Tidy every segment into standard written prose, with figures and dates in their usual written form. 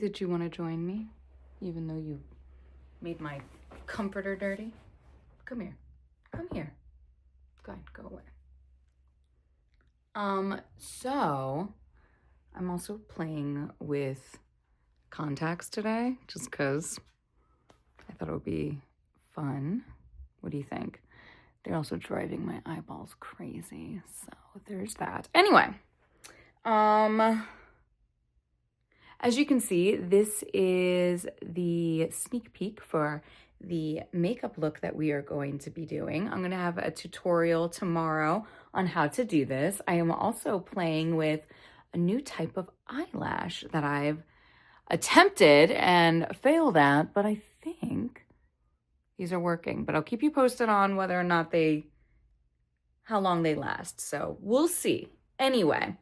Did you want to join me? Even though you made my comforter dirty? Come here. Come here. Go ahead, go away. So I'm also playing with contacts today, just because I thought it would be fun. What do you think? They're also driving my eyeballs crazy, so there's that. Anyway, as you can see, this is the sneak peek for the makeup look that we are going to be doing. I'm going to have a tutorial tomorrow on how to do this. I am also playing with a new type of eyelash that I've attempted and failed at, but I think these are working. But I'll keep you posted on whether or not how long they last. So we'll see. Anyway,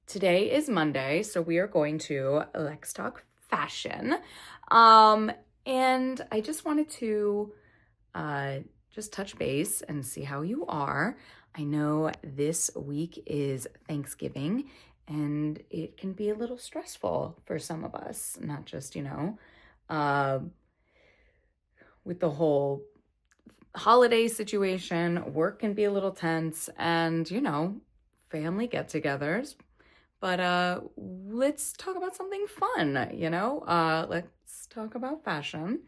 today is Monday, so we are going to Let's Talk Fashion. And I just wanted to just touch base and see how you are. I know this week is Thanksgiving, and it can be a little stressful for some of us, not just, with the whole holiday situation, work can be a little tense, and, family get-togethers. But let's talk about something fun, let's talk about fashion.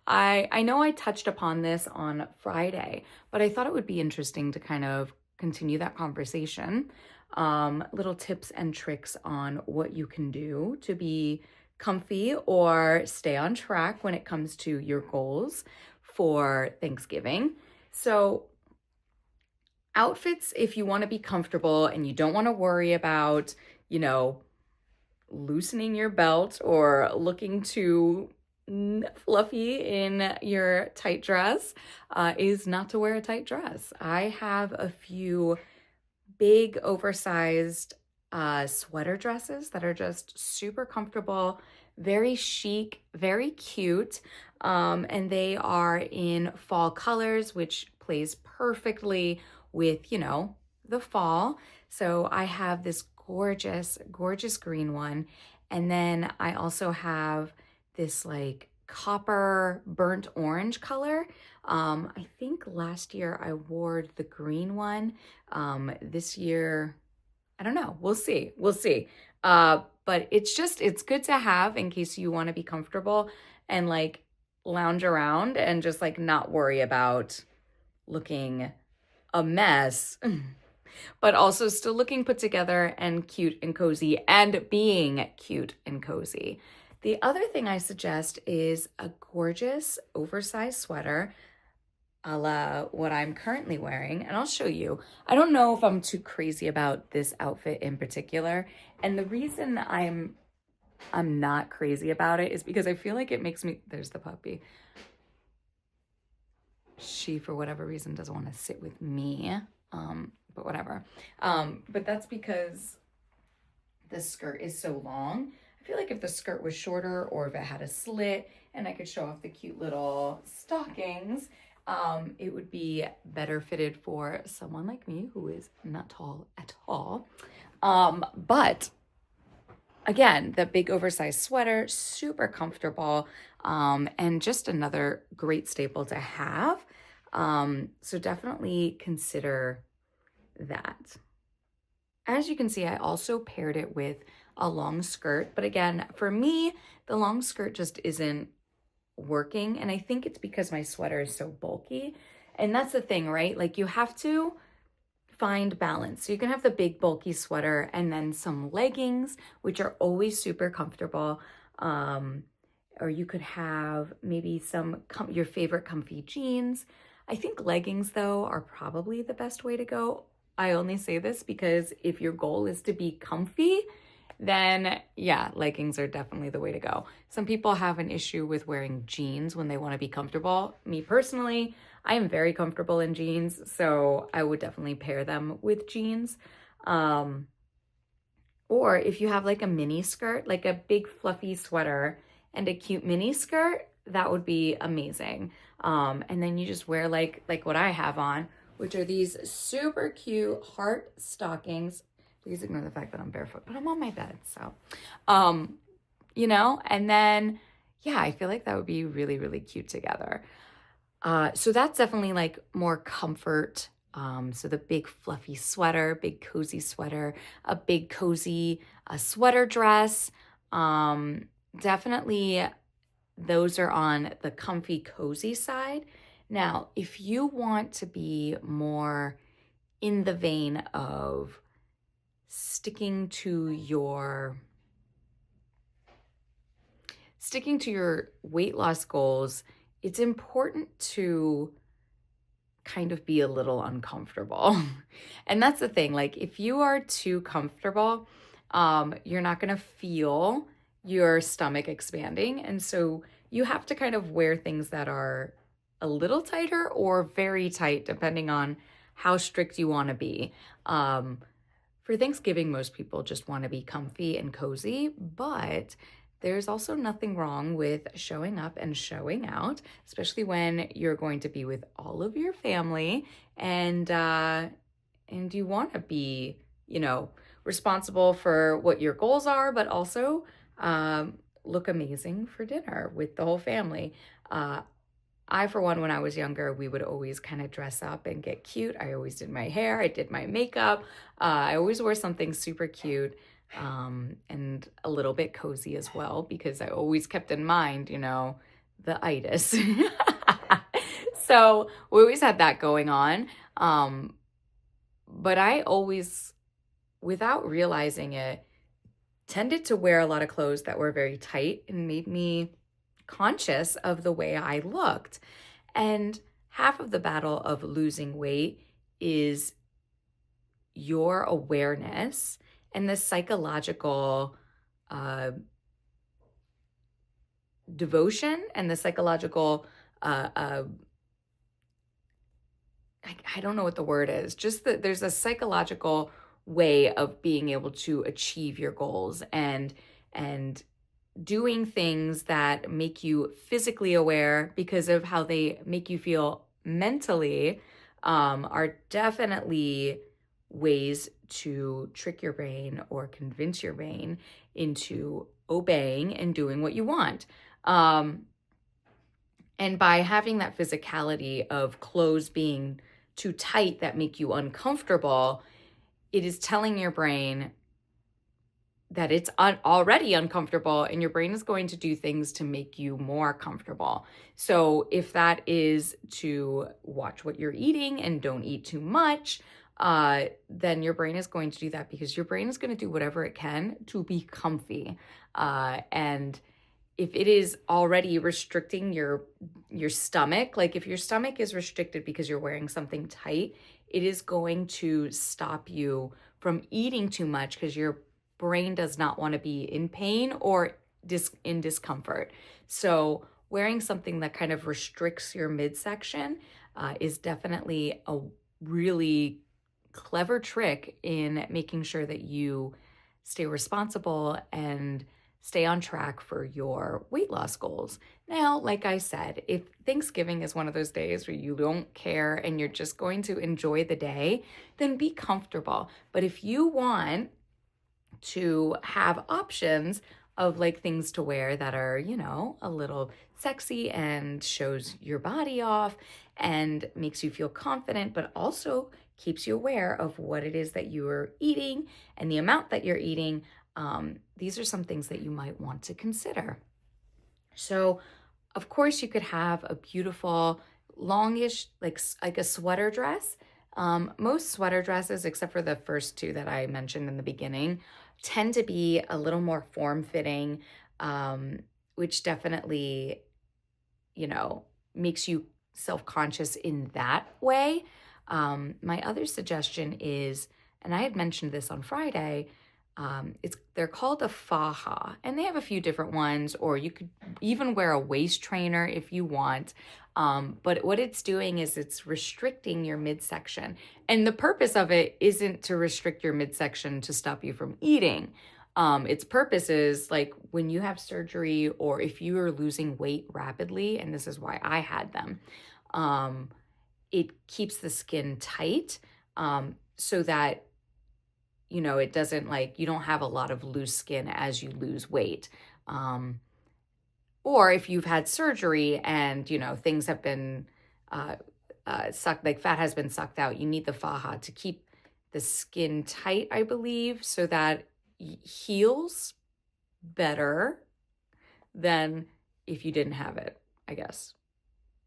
I know I touched upon this on Friday, but I thought it would be interesting to kind of continue that conversation. Little tips and tricks on what you can do to be comfy or stay on track when it comes to your goals for Thanksgiving. So outfits, if you want to be comfortable and you don't want to worry about, loosening your belt or looking too fluffy in your tight dress, is not to wear a tight dress. I have a few big oversized sweater dresses that are just super comfortable, very chic, very cute. And they are in fall colors, which plays perfectly with, the fall. So I have this gorgeous, gorgeous green one. And then I also have this like copper burnt orange color. I think last year I wore the green one. This year, I don't know. We'll see. But it's good to have in case you want to be comfortable and like lounge around and just like not worry about looking a mess, but also still looking put together and cute and cozy and being cute and cozy. The other thing I suggest is a gorgeous oversized sweater a la what I'm currently wearing, and I'll show you. I don't know if I'm too crazy about this outfit in particular, and the reason I'm not crazy about it is because I feel like it makes me, there's the puppy. She, for whatever reason, doesn't want to sit with me, but whatever. But that's because the skirt is so long. I feel like if the skirt was shorter or if it had a slit and I could show off the cute little stockings, it would be better fitted for someone like me who is not tall at all. But again, the big oversized sweater, super comfortable, and just another great staple to have. So definitely consider that. As you can see, I also paired it with a long skirt, but again, for me, the long skirt just isn't working, and I think it's because my sweater is so bulky. And that's the thing, right? Like you have to find balance. So you can have the big bulky sweater and then some leggings, which are always super comfortable. Or you could have maybe your favorite comfy jeans. I think leggings though are probably the best way to go. I only say this because if your goal is to be comfy, then yeah, leggings are definitely the way to go. Some people have an issue with wearing jeans when they want to be comfortable. Me personally, I am very comfortable in jeans, so I would definitely pair them with jeans. Or if you have like a mini skirt, like a big fluffy sweater and a cute mini skirt, that would be amazing. And then you just wear like what I have on, which are these super cute heart stockings, Please ignore the fact that I'm barefoot, but I'm on my bed. So, and then, yeah, I feel like that would be really, really cute together. So that's definitely like more comfort. So the big fluffy sweater, big cozy sweater, a big cozy sweater dress. Definitely those are on the comfy cozy side. Now, if you want to be more in the vein of sticking to your weight loss goals, it's important to kind of be a little uncomfortable. And that's the thing, like if you are too comfortable, you're not going to feel your stomach expanding. And so you have to kind of wear things that are a little tighter or very tight, depending on how strict you want to be. For Thanksgiving, most people just want to be comfy and cozy, but there's also nothing wrong with showing up and showing out, especially when you're going to be with all of your family and you want to be, responsible for what your goals are, but also look amazing for dinner with the whole family. I, for one, when I was younger, we would always kind of dress up and get cute. I always did my hair, I did my makeup. I always wore something super cute and a little bit cozy as well, because I always kept in mind, the itis. So we always had that going on. But I always, without realizing it, tended to wear a lot of clothes that were very tight and made me conscious of the way I looked. And half of the battle of losing weight is your awareness and the psychological devotion and the psychological I don't know what the word is, just that there's a psychological way of being able to achieve your goals and doing things that make you physically aware because of how they make you feel mentally are definitely ways to trick your brain or convince your brain into obeying and doing what you want. And by having that physicality of clothes being too tight that make you uncomfortable, it is telling your brain that it's already uncomfortable, and your brain is going to do things to make you more comfortable. So if that is to watch what you're eating and don't eat too much, then your brain is going to do that because your brain is going to do whatever it can to be comfy. And if it is already restricting your stomach, like if your stomach is restricted because you're wearing something tight, it is going to stop you from eating too much because your brain does not want to be in pain or in discomfort. So wearing something that kind of restricts your midsection is definitely a really clever trick in making sure that you stay responsible and stay on track for your weight loss goals. Now, like I said, if Thanksgiving is one of those days where you don't care and you're just going to enjoy the day, then be comfortable. But if you want to have options of like things to wear that are, a little sexy and shows your body off and makes you feel confident, but also keeps you aware of what it is that you are eating and the amount that you're eating, these are some things that you might want to consider. So, of course, you could have a beautiful, longish, like a sweater dress. Most sweater dresses, except for the first two that I mentioned in the beginning, tend to be a little more form-fitting, which definitely, makes you self-conscious in that way. My other suggestion is, and I had mentioned this on Friday, they're called a faja, and they have a few different ones, or you could even wear a waist trainer if you want. But what it's doing is it's restricting your midsection. And the purpose of it isn't to restrict your midsection to stop you from eating. Its purpose is like when you have surgery or if you are losing weight rapidly, and this is why I had them, it keeps the skin tight so that you know, it doesn't like, you don't have a lot of loose skin as you lose weight. Or if you've had surgery and, you know, things have been sucked, like fat has been sucked out, you need the faja to keep the skin tight, I believe, so that heals better than if you didn't have it, I guess.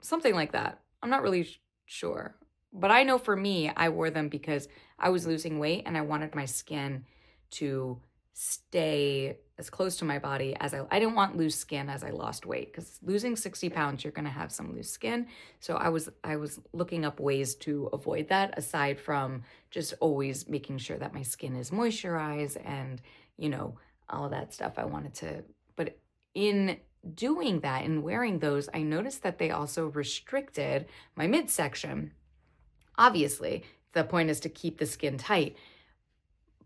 Something like that. I'm not really sure. But I know for me, I wore them because I was losing weight and I wanted my skin to stay as close to my body as I didn't want loose skin as I lost weight, because losing 60 pounds, you're going to have some loose skin. So I was looking up ways to avoid that, aside from just always making sure that my skin is moisturized and, you know, all of that stuff. I wanted to, but in doing that and wearing those, I noticed that they also restricted my midsection. Obviously, the point is to keep the skin tight.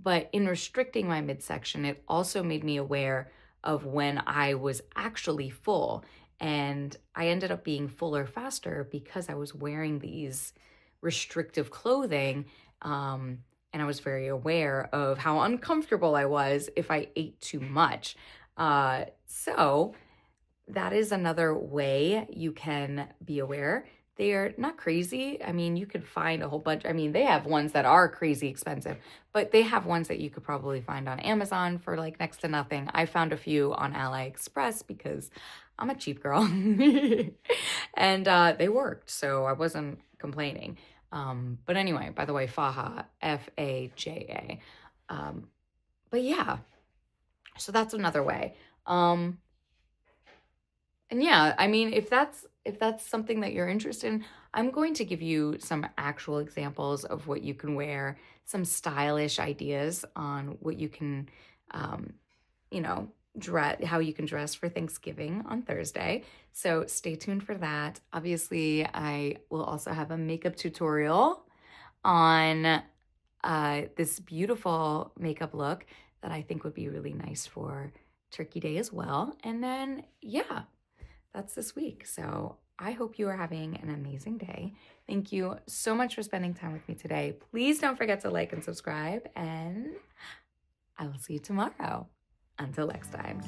But in restricting my midsection, it also made me aware of when I was actually full. And I ended up being fuller faster because I was wearing these restrictive clothing. And I was very aware of how uncomfortable I was if I ate too much. So that is another way you can be aware. They're not crazy. I mean, you could find a whole bunch. I mean, they have ones that are crazy expensive, but they have ones that you could probably find on Amazon for like next to nothing. I found a few on AliExpress because I'm a cheap girl. And they worked, so I wasn't complaining. But anyway, by the way, Faja, Faja. But yeah, so that's another way. And yeah, I mean, if that's something that you're interested in, I'm going to give you some actual examples of what you can wear, some stylish ideas on what you can, you know, dress, how you can dress for Thanksgiving on Thursday. So stay tuned for that. Obviously, I will also have a makeup tutorial on this beautiful makeup look that I think would be really nice for Turkey Day as well. And then, yeah, that's this week. So I hope you are having an amazing day. Thank you so much for spending time with me today. Please don't forget to like and subscribe, and I will see you tomorrow. Until next time.